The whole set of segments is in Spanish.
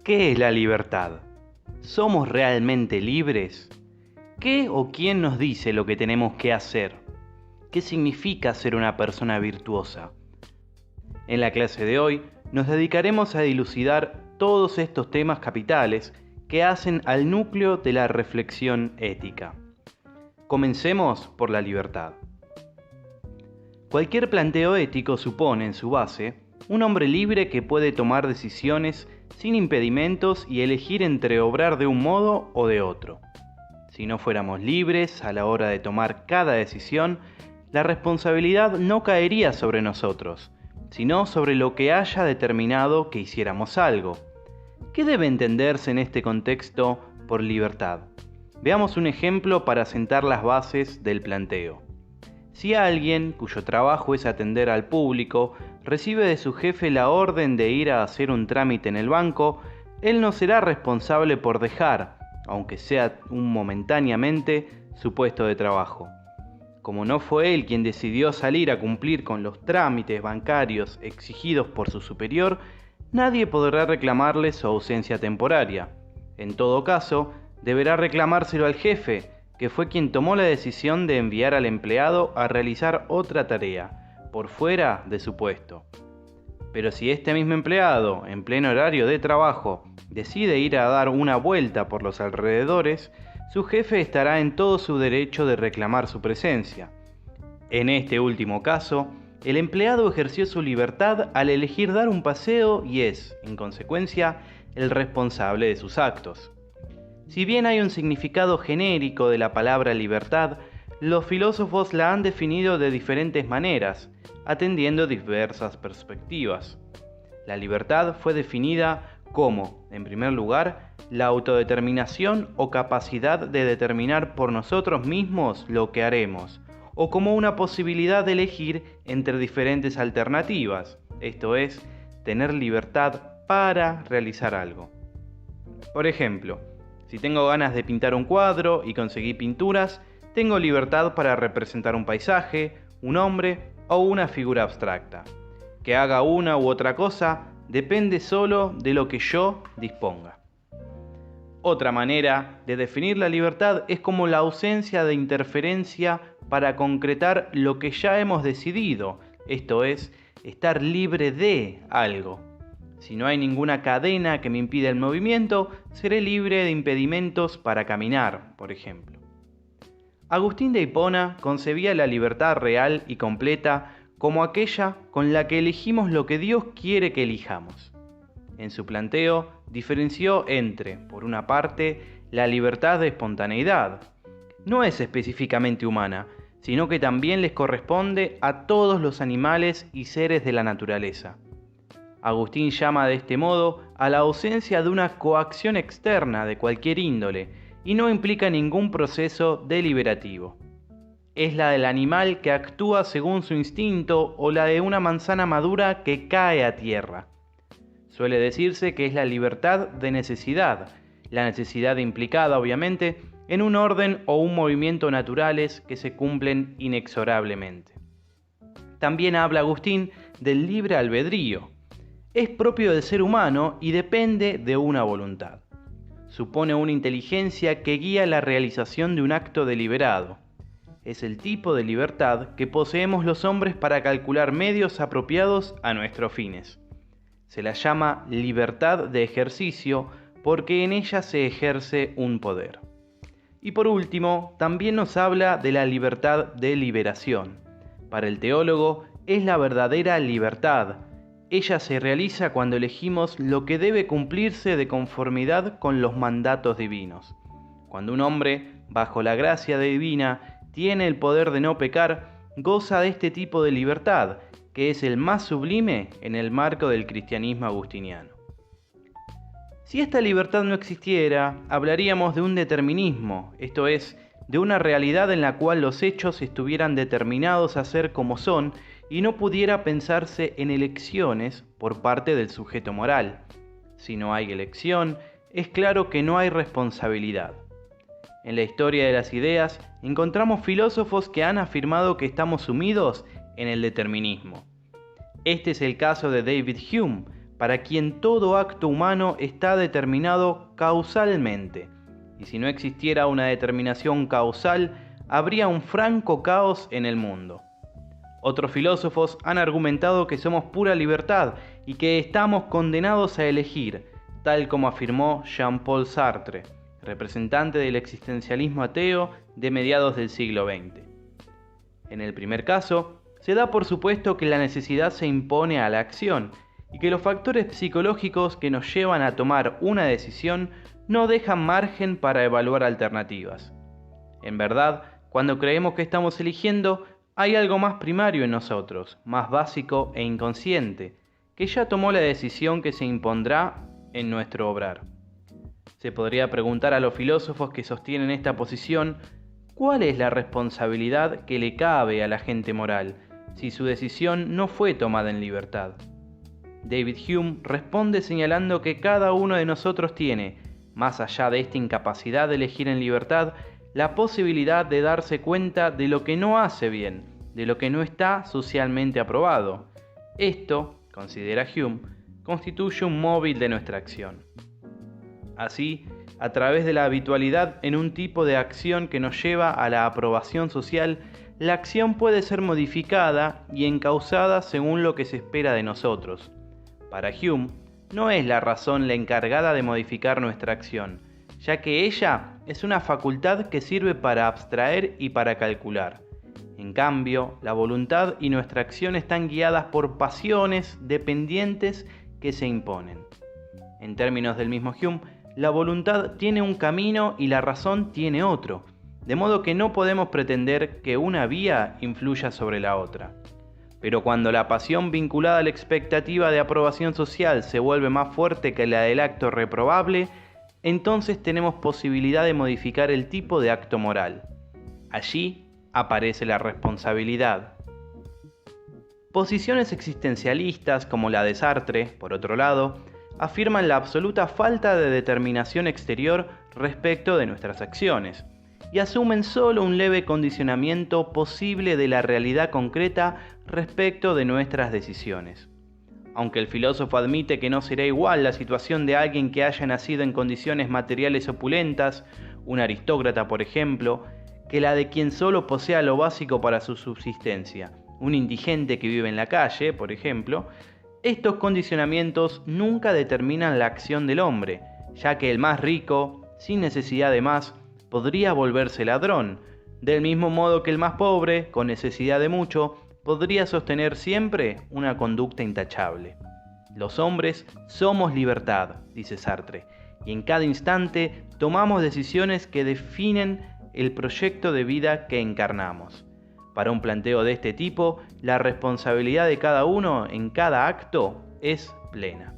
¿Qué es la libertad? ¿Somos realmente libres? ¿Qué o quién nos dice lo que tenemos que hacer? ¿Qué significa ser una persona virtuosa? En la clase de hoy nos dedicaremos a dilucidar todos estos temas capitales que hacen al núcleo de la reflexión ética. Comencemos por la libertad. Cualquier planteo ético supone en su base un hombre libre que puede tomar decisiones sin impedimentos y elegir entre obrar de un modo o de otro. Si no fuéramos libres a la hora de tomar cada decisión, la responsabilidad no caería sobre nosotros, sino sobre lo que haya determinado que hiciéramos algo. ¿Qué debe entenderse en este contexto por libertad? Veamos un ejemplo para sentar las bases del planteo. Si alguien, cuyo trabajo es atender al público, recibe de su jefe la orden de ir a hacer un trámite en el banco, él no será responsable por dejar, aunque sea momentáneamente, su puesto de trabajo. Como no fue él quien decidió salir a cumplir con los trámites bancarios exigidos por su superior, nadie podrá reclamarle su ausencia temporaria. En todo caso, deberá reclamárselo al jefe, que fue quien tomó la decisión de enviar al empleado a realizar otra tarea, por fuera de su puesto. Pero si este mismo empleado, en pleno horario de trabajo, decide ir a dar una vuelta por los alrededores, su jefe estará en todo su derecho de reclamar su presencia. En este último caso, el empleado ejerció su libertad al elegir dar un paseo y es, en consecuencia, el responsable de sus actos. Si bien hay un significado genérico de la palabra libertad, los filósofos la han definido de diferentes maneras, atendiendo diversas perspectivas. La libertad fue definida como, en primer lugar, la autodeterminación o capacidad de determinar por nosotros mismos lo que haremos, o como una posibilidad de elegir entre diferentes alternativas, esto es, tener libertad para realizar algo. Por ejemplo, si tengo ganas de pintar un cuadro y conseguí pinturas, tengo libertad para representar un paisaje, un hombre o una figura abstracta. Que haga una u otra cosa depende solo de lo que yo disponga. Otra manera de definir la libertad es como la ausencia de interferencia para concretar lo que ya hemos decidido, esto es, estar libre de algo. Si no hay ninguna cadena que me impida el movimiento, seré libre de impedimentos para caminar, por ejemplo. Agustín de Hipona concebía la libertad real y completa como aquella con la que elegimos lo que Dios quiere que elijamos. En su planteo, diferenció entre, por una parte, la libertad de espontaneidad. No es específicamente humana, sino que también les corresponde a todos los animales y seres de la naturaleza. Agustín llama de este modo a la ausencia de una coacción externa de cualquier índole y no implica ningún proceso deliberativo. Es la del animal que actúa según su instinto o la de una manzana madura que cae a tierra. Suele decirse que es la libertad de necesidad, la necesidad implicada obviamente en un orden o un movimiento naturales que se cumplen inexorablemente. También habla Agustín del libre albedrío. Es propio del ser humano y depende de una voluntad. Supone una inteligencia que guía la realización de un acto deliberado. Es el tipo de libertad que poseemos los hombres para calcular medios apropiados a nuestros fines. Se la llama libertad de ejercicio porque en ella se ejerce un poder. Y por último, también nos habla de la libertad de liberación. Para el teólogo, es la verdadera libertad. Ella se realiza cuando elegimos lo que debe cumplirse de conformidad con los mandatos divinos. Cuando un hombre, bajo la gracia divina, tiene el poder de no pecar, goza de este tipo de libertad, que es el más sublime en el marco del cristianismo agustiniano. Si esta libertad no existiera, hablaríamos de un determinismo, esto es, de una realidad en la cual los hechos estuvieran determinados a ser como son y no pudiera pensarse en elecciones por parte del sujeto moral. Si no hay elección, es claro que no hay responsabilidad. En la historia de las ideas encontramos filósofos que han afirmado que estamos sumidos en el determinismo. Este es el caso de David Hume, para quien todo acto humano está determinado causalmente, y si no existiera una determinación causal, habría un franco caos en el mundo. Otros filósofos han argumentado que somos pura libertad y que estamos condenados a elegir, tal como afirmó Jean-Paul Sartre, representante del existencialismo ateo de mediados del siglo XX. En el primer caso, se da por supuesto que la necesidad se impone a la acción y que los factores psicológicos que nos llevan a tomar una decisión no dejan margen para evaluar alternativas. En verdad, cuando creemos que estamos eligiendo, hay algo más primario en nosotros, más básico e inconsciente, que ya tomó la decisión que se impondrá en nuestro obrar. Se podría preguntar a los filósofos que sostienen esta posición, ¿cuál es la responsabilidad que le cabe a la gente moral si su decisión no fue tomada en libertad? David Hume responde señalando que cada uno de nosotros tiene, más allá de esta incapacidad de elegir en libertad, la posibilidad de darse cuenta de lo que no hace bien, de lo que no está socialmente aprobado. Esto, considera Hume, constituye un móvil de nuestra acción. Así, a través de la habitualidad en un tipo de acción que nos lleva a la aprobación social, la acción puede ser modificada y encauzada según lo que se espera de nosotros. Para Hume, no es la razón la encargada de modificar nuestra acción, ya que ella es una facultad que sirve para abstraer y para calcular. En cambio, la voluntad y nuestra acción están guiadas por pasiones dependientes que se imponen. En términos del mismo Hume, la voluntad tiene un camino y la razón tiene otro, de modo que no podemos pretender que una vía influya sobre la otra. Pero cuando la pasión vinculada a la expectativa de aprobación social se vuelve más fuerte que la del acto reprobable, entonces tenemos posibilidad de modificar el tipo de acto moral. Allí aparece la responsabilidad. Posiciones existencialistas como la de Sartre, por otro lado, afirman la absoluta falta de determinación exterior respecto de nuestras acciones y asumen solo un leve condicionamiento posible de la realidad concreta respecto de nuestras decisiones. Aunque el filósofo admite que no será igual la situación de alguien que haya nacido en condiciones materiales opulentas, un aristócrata por ejemplo, que la de quien solo posea lo básico para su subsistencia, un indigente que vive en la calle, por ejemplo, estos condicionamientos nunca determinan la acción del hombre, ya que el más rico, sin necesidad de más, podría volverse ladrón, del mismo modo que el más pobre, con necesidad de mucho, podría sostener siempre una conducta intachable. Los hombres somos libertad, dice Sartre, y en cada instante tomamos decisiones que definen el proyecto de vida que encarnamos. Para un planteo de este tipo, la responsabilidad de cada uno en cada acto es plena.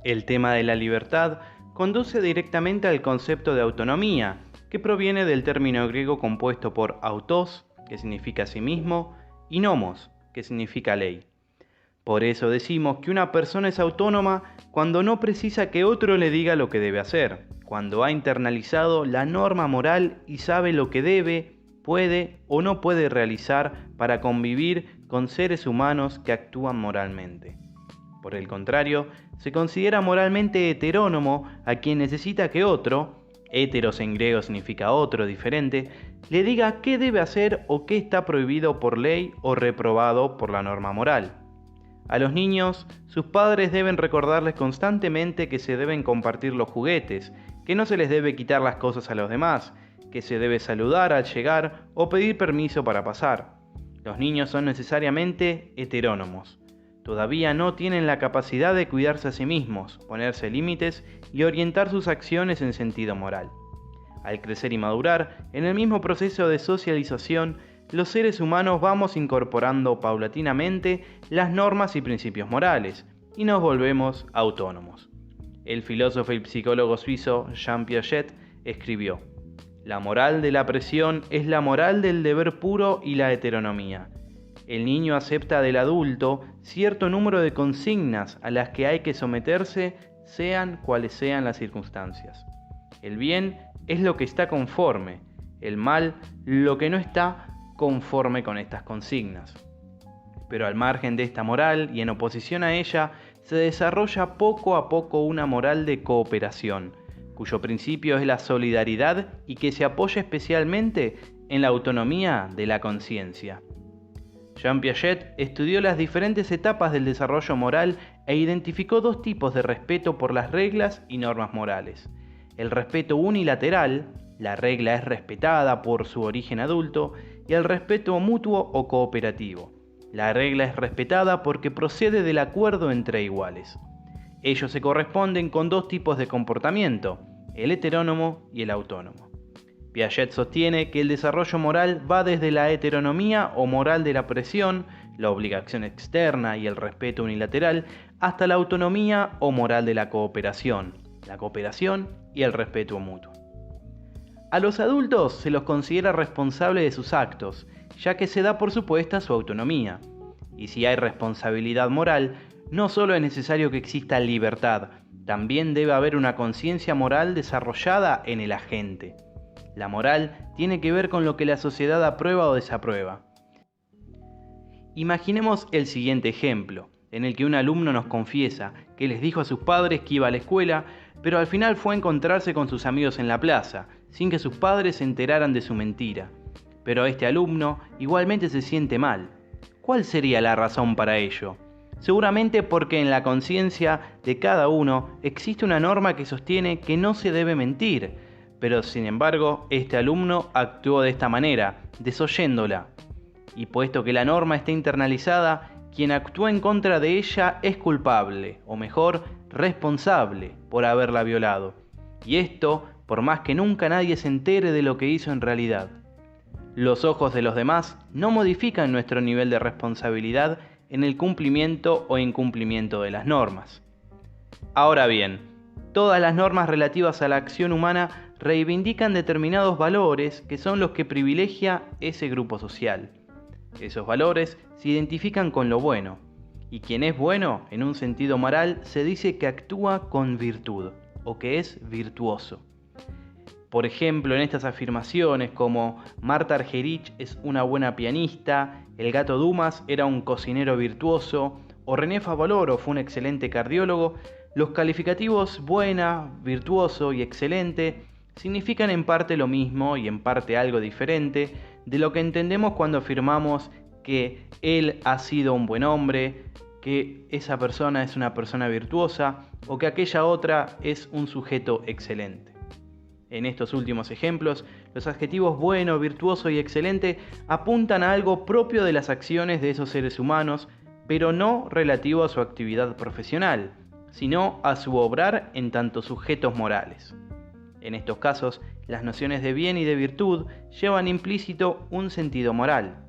El tema de la libertad conduce directamente al concepto de autonomía, que proviene del término griego compuesto por autos, que significa sí mismo, y nomos, que significa ley. Por eso decimos que una persona es autónoma cuando no precisa que otro le diga lo que debe hacer, cuando ha internalizado la norma moral y sabe lo que debe, puede o no puede realizar para convivir con seres humanos que actúan moralmente. Por el contrario, se considera moralmente heterónomo a quien necesita que otro, héteros en griego significa otro, diferente, le diga qué debe hacer o qué está prohibido por ley o reprobado por la norma moral. A los niños, sus padres deben recordarles constantemente que se deben compartir los juguetes, que no se les debe quitar las cosas a los demás, que se debe saludar al llegar o pedir permiso para pasar. Los niños son necesariamente heterónomos. Todavía no tienen la capacidad de cuidarse a sí mismos, ponerse límites y orientar sus acciones en sentido moral. Al crecer y madurar, en el mismo proceso de socialización, los seres humanos vamos incorporando paulatinamente las normas y principios morales, y nos volvemos autónomos. El filósofo y psicólogo suizo Jean Piaget escribió: «La moral de la presión es la moral del deber puro y la heteronomía. El niño acepta del adulto cierto número de consignas a las que hay que someterse, sean cuales sean las circunstancias. El bien es lo que está conforme, el mal lo que no está conforme con estas consignas». Pero al margen de esta moral y en oposición a ella, se desarrolla poco a poco una moral de cooperación, cuyo principio es la solidaridad y que se apoya especialmente en la autonomía de la conciencia. Jean Piaget estudió las diferentes etapas del desarrollo moral e identificó dos tipos de respeto por las reglas y normas morales. El respeto unilateral, la regla es respetada por su origen adulto, y el respeto mutuo o cooperativo. La regla es respetada porque procede del acuerdo entre iguales. Ellos se corresponden con dos tipos de comportamiento, el heterónomo y el autónomo. Piaget sostiene que el desarrollo moral va desde la heteronomía o moral de la presión, la obligación externa y el respeto unilateral, hasta la autonomía o moral de la cooperación y el respeto mutuo. A los adultos se los considera responsables de sus actos, ya que se da por supuesta su autonomía. Y si hay responsabilidad moral, no solo es necesario que exista libertad, también debe haber una conciencia moral desarrollada en el agente. La moral tiene que ver con lo que la sociedad aprueba o desaprueba. Imaginemos el siguiente ejemplo, en el que un alumno nos confiesa que les dijo a sus padres que iba a la escuela, pero al final fue a encontrarse con sus amigos en la plaza, sin que sus padres se enteraran de su mentira. Pero este alumno igualmente se siente mal. ¿Cuál sería la razón para ello? Seguramente porque en la conciencia de cada uno existe una norma que sostiene que no se debe mentir, pero sin embargo este alumno actuó de esta manera, desoyéndola. Y puesto que la norma está internalizada, quien actúa en contra de ella es culpable, o mejor, responsable por haberla violado. Y esto, por más que nunca nadie se entere de lo que hizo en realidad. Los ojos de los demás no modifican nuestro nivel de responsabilidad en el cumplimiento o incumplimiento de las normas. Ahora bien, todas las normas relativas a la acción humana reivindican determinados valores que son los que privilegia ese grupo social. Esos valores se identifican con lo bueno, y quien es bueno, en un sentido moral, se dice que actúa con virtud, o que es virtuoso. Por ejemplo, en estas afirmaciones como Marta Argerich es una buena pianista, el gato Dumas era un cocinero virtuoso, o René Favaloro fue un excelente cardiólogo, los calificativos buena, virtuoso y excelente significan en parte lo mismo y en parte algo diferente de lo que entendemos cuando afirmamos que él ha sido un buen hombre, que esa persona es una persona virtuosa o que aquella otra es un sujeto excelente. En estos últimos ejemplos, los adjetivos bueno, virtuoso y excelente apuntan a algo propio de las acciones de esos seres humanos, pero no relativo a su actividad profesional, sino a su obrar en tanto sujetos morales. En estos casos, las nociones de bien y de virtud llevan implícito un sentido moral.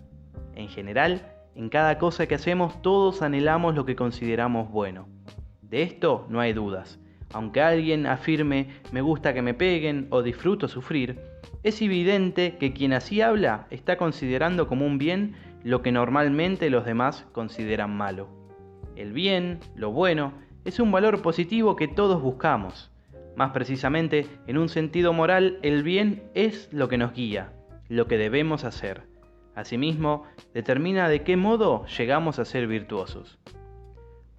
En general, en cada cosa que hacemos todos anhelamos lo que consideramos bueno. De esto no hay dudas. Aunque alguien afirme me gusta que me peguen o disfruto sufrir, es evidente que quien así habla está considerando como un bien lo que normalmente los demás consideran malo. El bien, lo bueno, es un valor positivo que todos buscamos. Más precisamente, en un sentido moral, el bien es lo que nos guía, lo que debemos hacer. Asimismo, determina de qué modo llegamos a ser virtuosos.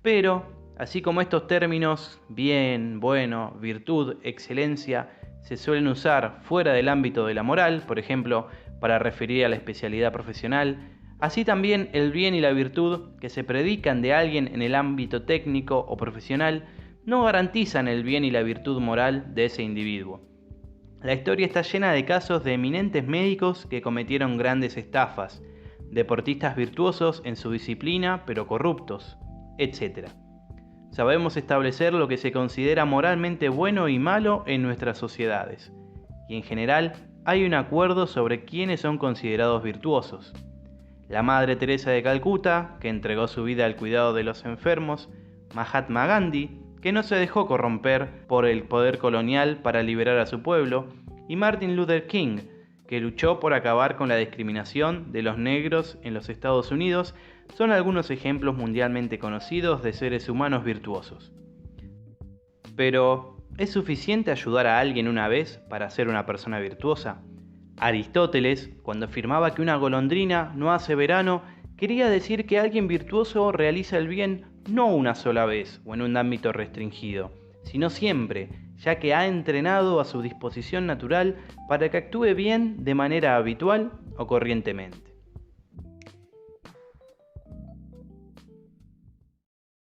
Pero, así como estos términos, bien, bueno, virtud, excelencia, se suelen usar fuera del ámbito de la moral, por ejemplo, para referir a la especialidad profesional, así también el bien y la virtud que se predican de alguien en el ámbito técnico o profesional no garantizan el bien y la virtud moral de ese individuo. La historia está llena de casos de eminentes médicos que cometieron grandes estafas, deportistas virtuosos en su disciplina pero corruptos, etc. Sabemos establecer lo que se considera moralmente bueno y malo en nuestras sociedades, y en general hay un acuerdo sobre quiénes son considerados virtuosos. La Madre Teresa de Calcuta, que entregó su vida al cuidado de los enfermos, Mahatma Gandhi, que no se dejó corromper por el poder colonial para liberar a su pueblo, y Martin Luther King, que luchó por acabar con la discriminación de los negros en los Estados Unidos, son algunos ejemplos mundialmente conocidos de seres humanos virtuosos. Pero, ¿es suficiente ayudar a alguien una vez para ser una persona virtuosa? Aristóteles, cuando afirmaba que una golondrina no hace verano, quería decir que alguien virtuoso realiza el bien no una sola vez o en un ámbito restringido, sino siempre, ya que ha entrenado a su disposición natural para que actúe bien de manera habitual o corrientemente.